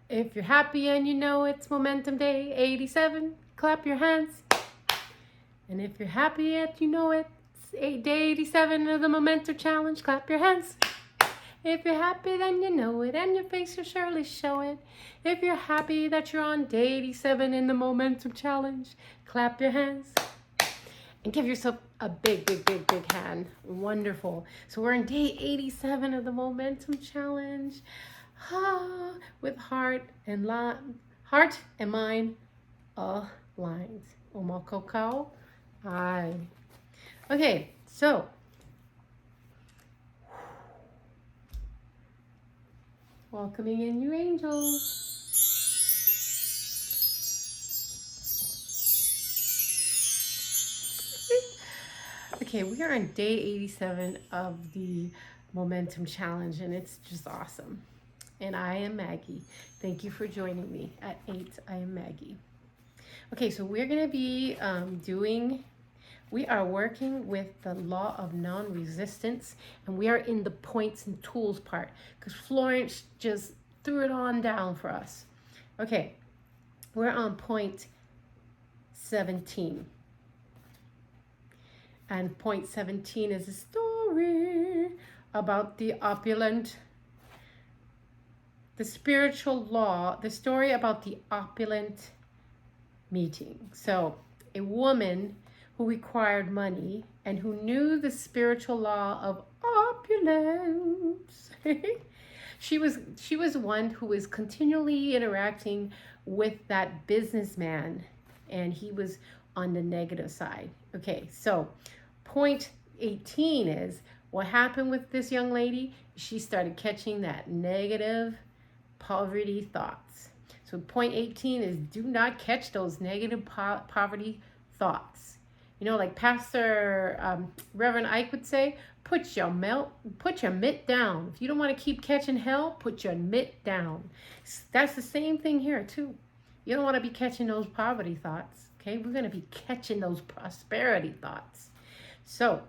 If you're happy and you know it's Momentum Day 87, clap your hands. And if you're happy and you know it's day 87 of the Momentum Challenge, clap your hands. If you're happy, then you know it, and your face will surely show it. If you're happy that you're on day 87 in the Momentum Challenge, clap your hands. And give yourself a big, big, big, big hand. Wonderful. So we're on day 87 of the Momentum Challenge. With heart and mind aligned. Omokoko. Hi. Okay, so welcoming in you angels. Okay, we are on day 87 of the Momentum Challenge, and it's just awesome. And I am Maggie. Thank you for joining me at 8. I am Maggie. Okay, so we're going to be we are working with the law of non-resistance, and we are in the points and tools part because Florence just threw it on down for us. Okay, we're on point 17. And point 17 is a story about the spiritual law, the story about the opulent meeting. So a woman who required money and who knew the spiritual law of opulence. She was one who was continually interacting with that businessman, and he was on the negative side. Okay, so point 18 is what happened with this young lady. She started catching that negative poverty thoughts. So point 18 is do not catch those negative poverty thoughts. You know, like Pastor Reverend Ike would say, put your mitt down. If you don't want to keep catching hell, put your mitt down. That's the same thing here too. You don't want to be catching those poverty thoughts. Okay, we're going to be catching those prosperity thoughts. So,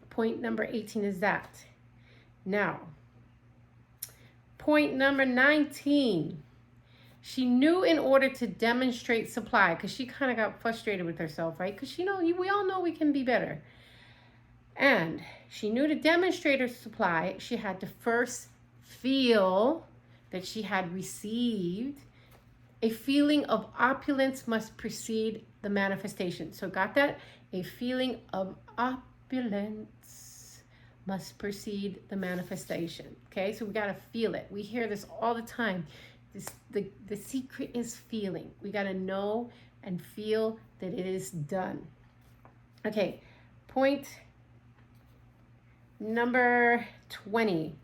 point number 18 is that. Now, point number 19. She knew in order to demonstrate supply, because she kind of got frustrated with herself, right? Because we all know we can be better. And she knew to demonstrate her supply, she had to first feel that she had received. A feeling of opulence must precede the manifestation. So got that? A feeling of opulence must precede the manifestation. Okay, so we got to feel it. We hear this all the time. The secret is feeling. We got to know and feel that it is done. Okay, point number 20.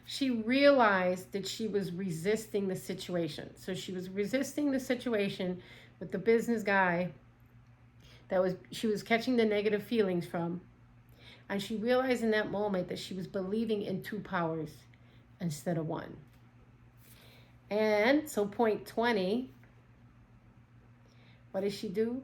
She realized that she was resisting the situation. So she was resisting the situation with the business guy she was catching the negative feelings from. And she realized in that moment that she was believing in 2 powers instead of 1. And so point 20, what did she do?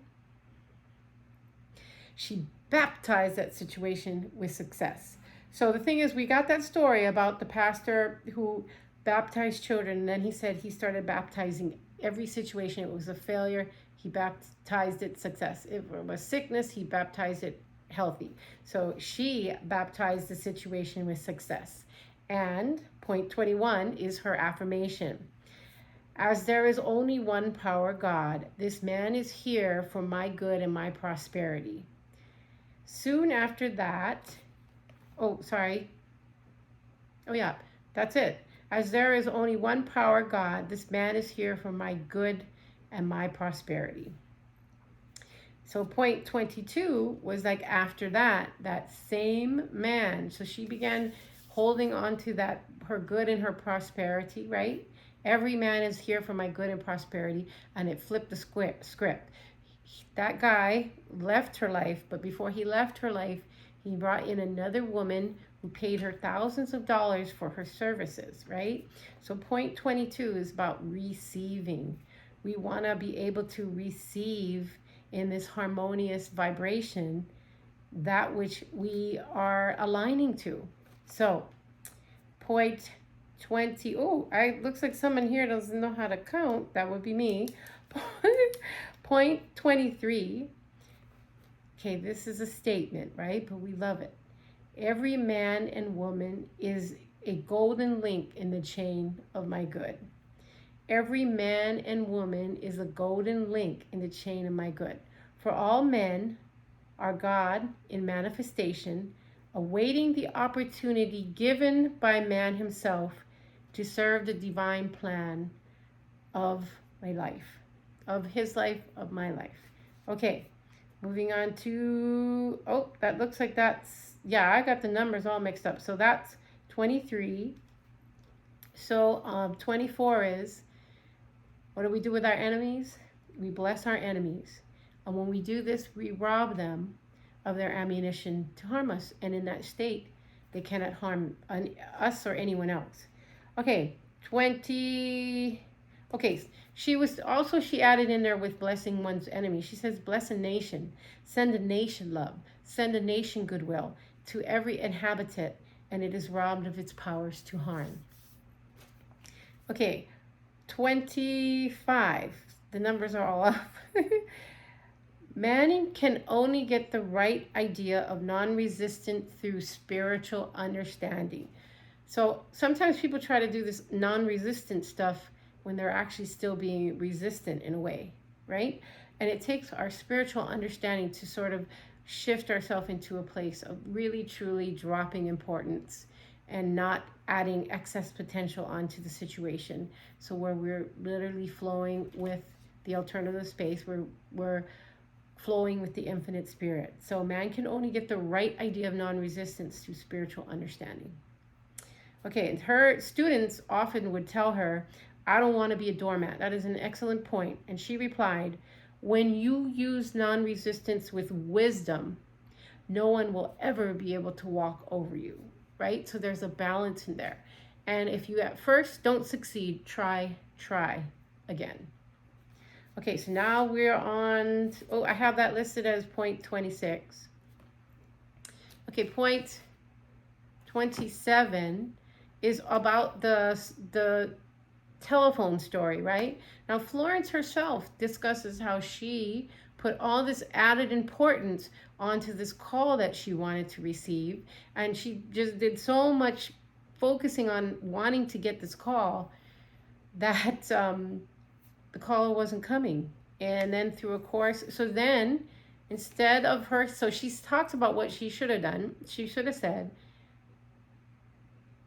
She baptized that situation with success. So the thing is, we got that story about the pastor who baptized children, and then he said he started baptizing every situation. It was a failure, he baptized it success. If it was sickness, he baptized it healthy. So she baptized the situation with success. And point 21 is her affirmation. As there is only one power, God, this man is here for my good and my prosperity. Soon after that, that's it. As there is only one power, God, this man is here for my good and my prosperity. So point 22 was like after that same man. So she began holding on to that, her good and her prosperity, right? Every man is here for my good and prosperity. And it flipped the script. That guy left her life, but before he left her life, he brought in another woman who paid her thousands of dollars for her services, right? So point 22 is about receiving. We want to be able to receive in this harmonious vibration that which we are aligning to. So point 20. Oh, looks like someone here doesn't know how to count. That would be me. Point 23. Okay, this is a statement, right? But we love it. Every man and woman is a golden link in the chain of my good. Every man and woman is a golden link in the chain of my good. For all men are God in manifestation, awaiting the opportunity given by man himself to serve the divine plan of my life, of his life, of my life. Okay, moving on to, oh, that looks like that's, yeah, I got the numbers all mixed up. So that's 23. So 24 is, what do we do with our enemies? We bless our enemies. And when we do this, we rob them of their ammunition to harm us. And in that state, they cannot harm us or anyone else. Okay, 20. Okay, she added in there with blessing one's enemy. She says, bless a nation, send a nation love, send a nation goodwill to every inhabitant, and it is robbed of its powers to harm. Okay, 25. The numbers are all up. Man can only get the right idea of non-resistant through spiritual understanding. So sometimes people try to do this non-resistant stuff when they're actually still being resistant in a way, right? And it takes our spiritual understanding to sort of shift ourselves into a place of really, truly dropping importance and not adding excess potential onto the situation. So where we're literally flowing with the alternative space, we're flowing with the infinite spirit. So man can only get the right idea of non-resistance through spiritual understanding. Okay, and her students often would tell her, I don't want to be a doormat. That is an excellent point. And she replied, when you use non-resistance with wisdom, no one will ever be able to walk over you, right? So there's a balance in there. And if you at first don't succeed, try again. Okay, so now we're on, oh, I have that listed as point 26. Okay, point 27 is about the telephone story, right? Now, Florence herself discusses how she put all this added importance onto this call that she wanted to receive, and she just did so much focusing on wanting to get this call that the caller wasn't coming. And then through a course, so then instead of her, so she talks about what she should have done. She should have said,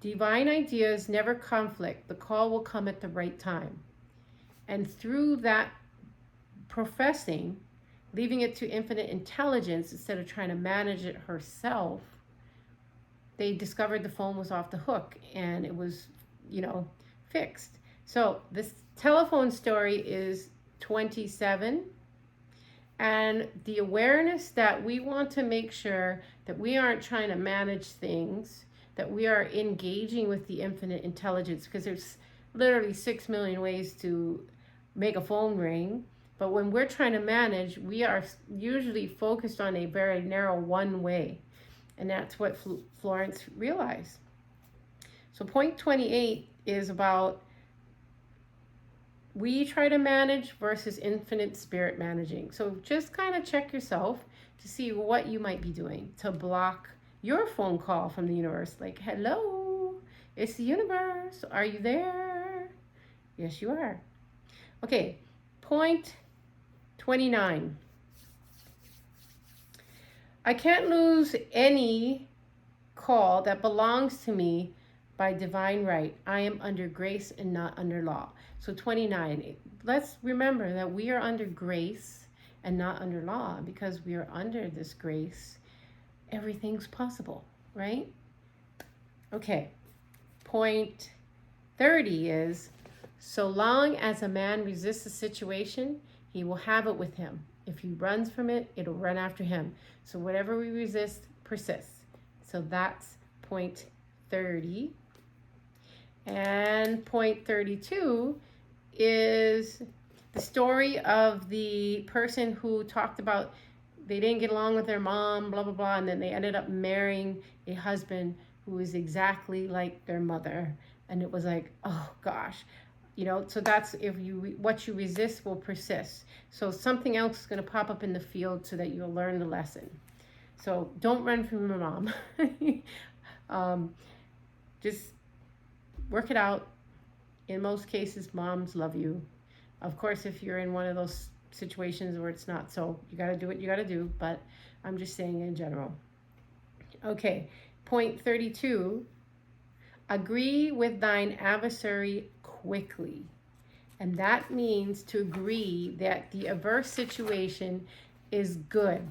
divine ideas never conflict. The call will come at the right time. And through that professing, leaving it to infinite intelligence instead of trying to manage it herself, they discovered the phone was off the hook and it was, fixed. So this telephone story is 27. And the awareness that we want to make sure that we aren't trying to manage things, that we are engaging with the infinite intelligence, because there's literally 6 million ways to make a phone ring. But when we're trying to manage, we are usually focused on a very narrow one way. And that's what Florence realized. So point 28 is about we try to manage versus infinite spirit managing. So just kind of check yourself to see what you might be doing to block your phone call from the universe. Like, hello, it's the universe. Are you there? Yes, you are. Okay, point 29. I can't lose any call that belongs to me by divine right. I am under grace and not under law. So 29, let's remember that we are under grace and not under law. Because we are under this grace, everything's possible, right? Okay, point 30 is, so long as a man resists a situation, he will have it with him. If he runs from it, it'll run after him. So whatever we resist persists. So that's point 30. And point 32 is the story of the person who talked about they didn't get along with their mom, blah, blah, blah, and then they ended up marrying a husband who who is exactly like their mother. And it was like, oh gosh, you know, so that's if you what you resist will persist. So something else is going to pop up in the field so that you'll learn the lesson. So don't run from your mom. um, just work it out. In most cases, moms love you. Of course, if you're in one of those situations where it's not so, you got to do what you got to do. But I'm just saying in general. Okay, point 32. Agree with thine adversary quickly. And that means to agree that the averse situation is good.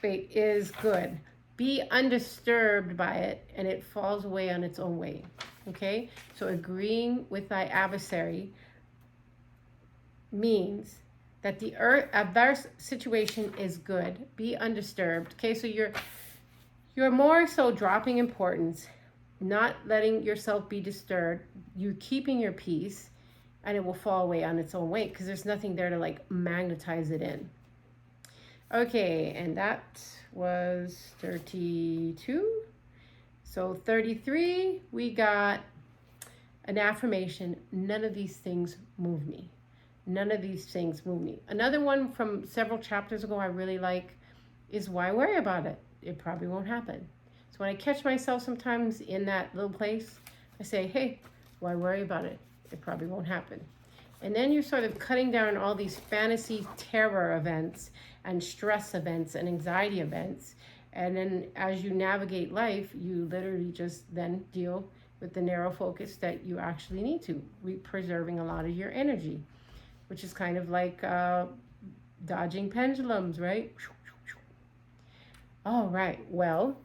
Is good. Be undisturbed by it and it falls away on its own way. Okay? So agreeing with thy adversary means that the adverse situation is good. Be undisturbed. Okay, so you're more so dropping importance, not letting yourself be disturbed, you keeping your peace, and it will fall away on its own weight because there's nothing there to like magnetize it in. Okay, and that was 32. So 33, we got an affirmation. None of these things move me. None of these things move me. Another one from several chapters ago I really like is why worry about it? It probably won't happen. So when I catch myself sometimes in that little place, I say, hey, why worry about it? It probably won't happen. And then you're sort of cutting down all these fantasy terror events and stress events and anxiety events. And then as you navigate life, you literally just then deal with the narrow focus that you actually need to, preserving a lot of your energy, which is kind of like dodging pendulums, right? All right, well,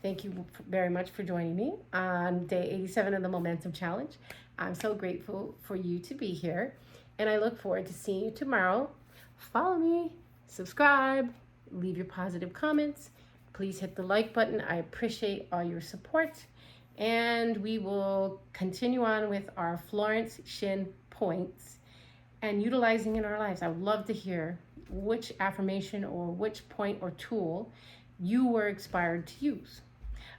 thank you very much for joining me on day 87 of the Momentum Challenge. I'm so grateful for you to be here, and I look forward to seeing you tomorrow. Follow me, subscribe, leave your positive comments. Please hit the like button. I appreciate all your support, and we will continue on with our Florence Shinn points and utilizing in our lives. I would love to hear which affirmation or which point or tool you were inspired to use.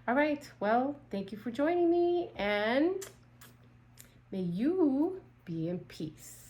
All right, well, thank you for joining me, and may you be in peace.